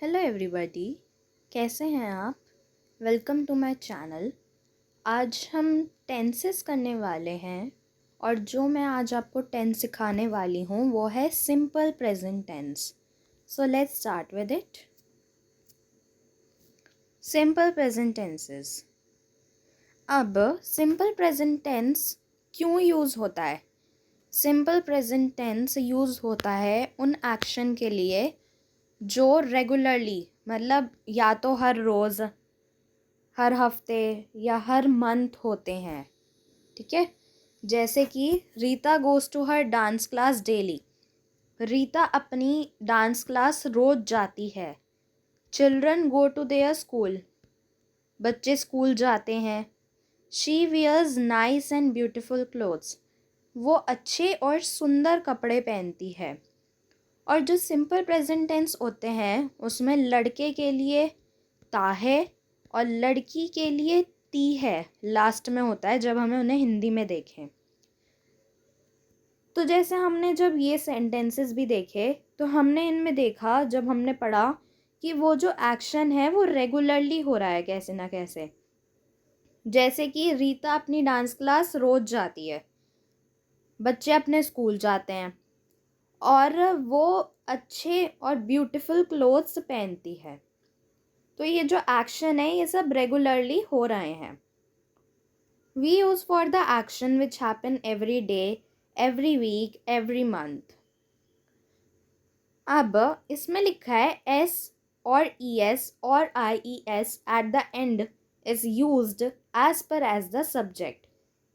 Hello everybody, कैसे हैं आप? Welcome to my channel. आज हम टेंसेस करने वाले हैं और जो मैं आज आपको टेंस सिखाने वाली हूँ वो है simple present tense. So let's start with it. Simple present tenses. अब सिंपल प्रेजेंट टेंस क्यों यूज़ होता है? सिंपल प्रेजेंट टेंस यूज़ होता है उन एक्शन के लिए जो रेगुलरली, मतलब या तो हर रोज़, हर हफ्ते या हर मंथ होते हैं। ठीक है, जैसे कि Rita goes to her dance class daily. Rita अपनी डांस क्लास रोज़ जाती है। Children go to their school. बच्चे स्कूल जाते हैं। She wears nice and beautiful clothes. वो अच्छे और सुंदर कपड़े पहनती है। और जो सिंपल प्रेजेंट टेंस होते हैं उसमें लड़के के लिए ता है और लड़की के लिए ती है, लास्ट में होता है जब हमें उन्हें हिंदी में देखें। तो जैसे हमने जब ये सेंटेंसेस भी देखे तो हमने इनमें देखा, जब हमने पढ़ा कि वो जो एक्शन है वो रेगुलरली हो रहा है कैसे ना कैसे। जैसे कि रीता अपनी डांस क्लास रोज जाती है, बच्चे अपने स्कूल जाते हैं और वो अच्छे और ब्यूटीफुल क्लोथ्स पहनती है। तो ये जो एक्शन है ये सब रेगुलरली हो रहे हैं। We use for the action which happen every day, every week, every month. अब इसमें लिखा है एस और ई एस और I E S at the end is used as per as the subject.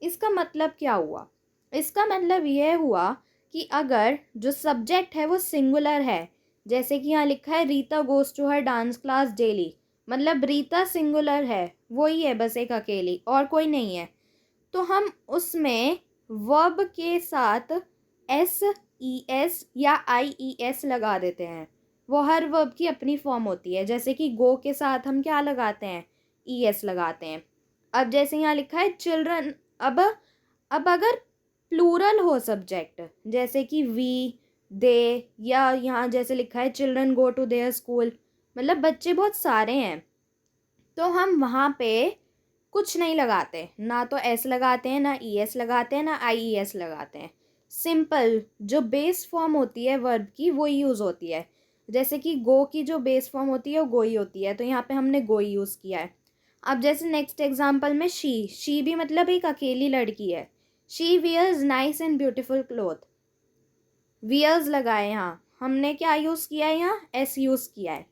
इसका मतलब क्या हुआ? इसका मतलब यह हुआ कि अगर जो सब्जेक्ट है वो सिंगुलर है, जैसे कि यहाँ लिखा है Rita goes to her dance class daily, मतलब रीता सिंगुलर है, वही है बस एक अकेली, और कोई नहीं है, तो हम उसमें वर्ब के साथ एस ई एस या आई ई एस लगा देते हैं। वो हर वर्ब की अपनी फॉर्म होती है, जैसे कि गो के साथ हम क्या लगाते हैं? ई एस लगाते हैं। अब जैसे यहाँ लिखा है चिल्ड्रन, अब अगर प्लूरल हो सब्जेक्ट, जैसे कि वी, दे, या यहाँ जैसे लिखा है children go to their school, मतलब बच्चे बहुत सारे हैं, तो हम वहाँ पे कुछ नहीं लगाते, ना तो एस लगाते हैं, ना ई एस लगाते हैं, ना आई ई एस लगाते हैं। सिंपल जो बेस फॉर्म होती है वर्ब की वो यूज़ होती है। जैसे कि गो की जो बेस फॉर्म होती है वो गोई होती है, तो यहाँ पे हमने गोई यूज़ किया है। अब जैसे नेक्स्ट एग्जांपल में शी भी मतलब एक अकेली लड़की है। She wears nice and beautiful cloth. Wears लगाए, यहाँ हमने क्या यूज़ किया है? यहाँ एस यूज़ किया है,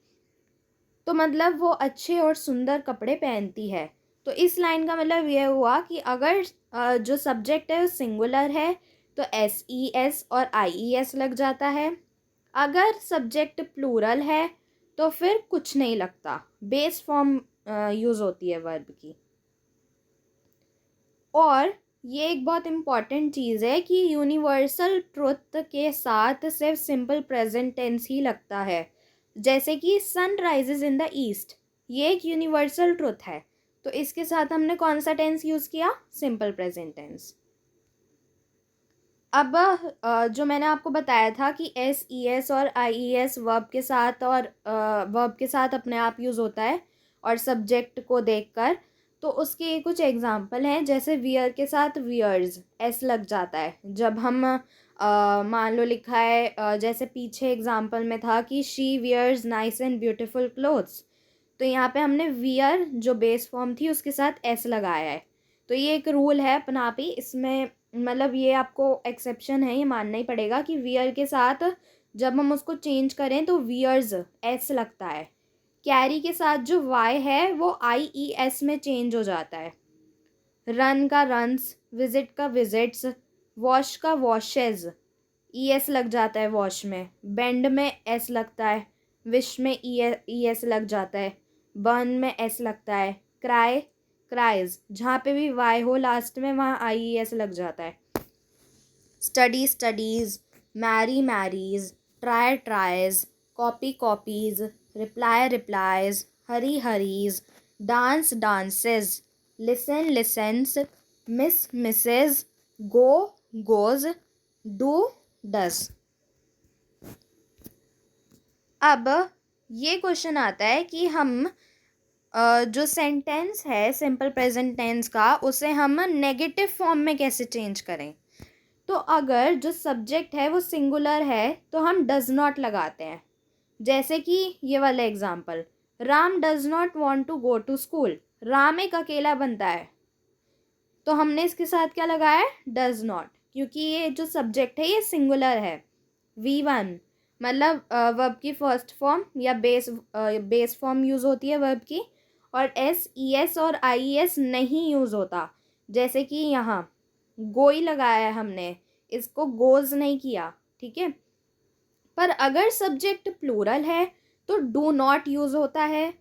तो मतलब वो अच्छे और सुंदर कपड़े पहनती है। तो इस लाइन का मतलब यह हुआ कि अगर जो सब्जेक्ट है वो सिंगुलर है तो एस ई एस और आई ई एस लग जाता है। अगर सब्जेक्ट प्लूरल है तो फिर कुछ नहीं लगता, बेस फॉर्म यूज़ होती है वर्ब की। और ये एक बहुत इम्पॉर्टेंट चीज़ है कि यूनिवर्सल ट्रुथ के साथ सिर्फ सिंपल प्रेजेंट टेंस ही लगता है। जैसे कि sun rises in the east, ये एक यूनिवर्सल ट्रुथ है, तो इसके साथ हमने कौन सा टेंस यूज़ किया? Simple present tense. अब जो मैंने आपको बताया था कि एस ई एस और आई ई एस वर्ब के साथ और वर्ब के साथ अपने आप यूज़ होता है और सब्जेक्ट को देखकर, तो उसके कुछ एग्जांपल हैं। जैसे वियर के साथ वियर्स एस लग जाता है जब हम मान लो लिखा है जैसे पीछे एग्जांपल में था कि she wears nice and beautiful clothes, तो यहाँ पे हमने वियर जो बेस फॉर्म थी उसके साथ एस लगाया है। तो ये एक रूल है अपना आप ही, इसमें मतलब ये आपको एक्सेप्शन है, ये मानना ही पड़ेगा कि वियर के साथ जब हम उसको चेंज करें तो वियर्स एस लगता है। कैरी के साथ जो वाई है वो आई ई एस में चेंज हो जाता है। रन का रन्स, विजिट का विजिट्स, वॉश का वॉशेज, ई एस लग जाता है वॉश में। बेंड में एस लगता है, विश में ई एस लग जाता है, बर्न में एस लगता है, क्राई क्राइज, जहाँ पे भी वाई हो लास्ट में वहाँ आई ई एस लग जाता है। Study studies, marry marries, try tries, copy copies, reply replies, hurry hurries, dance dances, listen listens, miss misses, go goes, do does. अब ये क्वेश्चन आता है कि हम जो सेंटेंस है सिंपल प्रेजेंट टेंस का उसे हम नेगेटिव फॉर्म में कैसे चेंज करें। तो अगर जो सब्जेक्ट है वो सिंगुलर है तो हम डज नॉट लगाते हैं। जैसे कि ये वाला example, Ram does not want to go to school. Ram एक अकेला बनता है तो हमने इसके साथ क्या लगाया है, डज नॉट, क्योंकि ये जो सब्जेक्ट है ये सिंगुलर है। V1 मतलब वर्ब की फर्स्ट फॉर्म या बेस फॉर्म यूज़ होती है वर्ब की, और SES और IES नहीं यूज़ होता। जैसे कि यहाँ गोई लगाया है हमने, इसको गोज नहीं किया, ठीक है। पर अगर सब्जेक्ट प्लूरल है तो डू नॉट यूज़ होता है,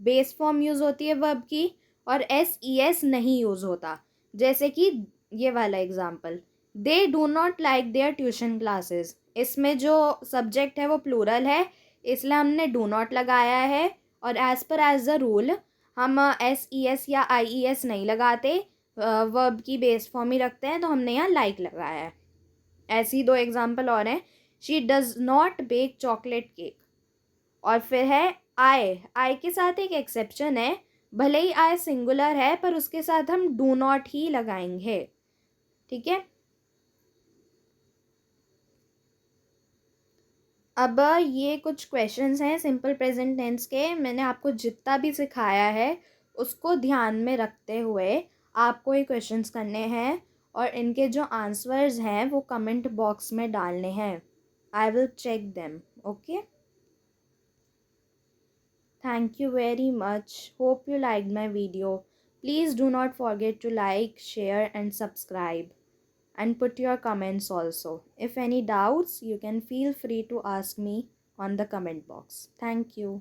बेस फॉर्म यूज़ होती है वर्ब की, और SES नहीं यूज़ होता। जैसे कि ये वाला example, they do not like their tuition classes. इसमें जो सब्जेक्ट है वो प्लूरल है, इसलिए हमने डू नॉट लगाया है, और एज द रूल हम SES या IES नहीं लगाते, वर्ब की बेस फॉर्म ही रखते हैं, तो हमने यहाँ लाइक लगाया है। ऐसी दो एग्जाम्पल और हैं, she does not bake chocolate cake. और फिर है आई के साथ एक एक्सेप्शन है, भले ही आई सिंगुलर है पर उसके साथ हम डू नॉट ही लगाएंगे, ठीक है। अब ये कुछ क्वेश्चंस हैं सिंपल प्रेजेंट टेंस के। मैंने आपको जितना भी सिखाया है उसको ध्यान में रखते हुए आपको ये क्वेश्चंस करने हैं, और इनके जो आंसर्स हैं वो कमेंट बॉक्स में डालने हैं। I will check them, okay. Thank you very much. Hope you liked my video. Please do not forget to like, share, and subscribe. And put your comments also. If any doubts, you can feel free to ask me on the comment box. Thank you.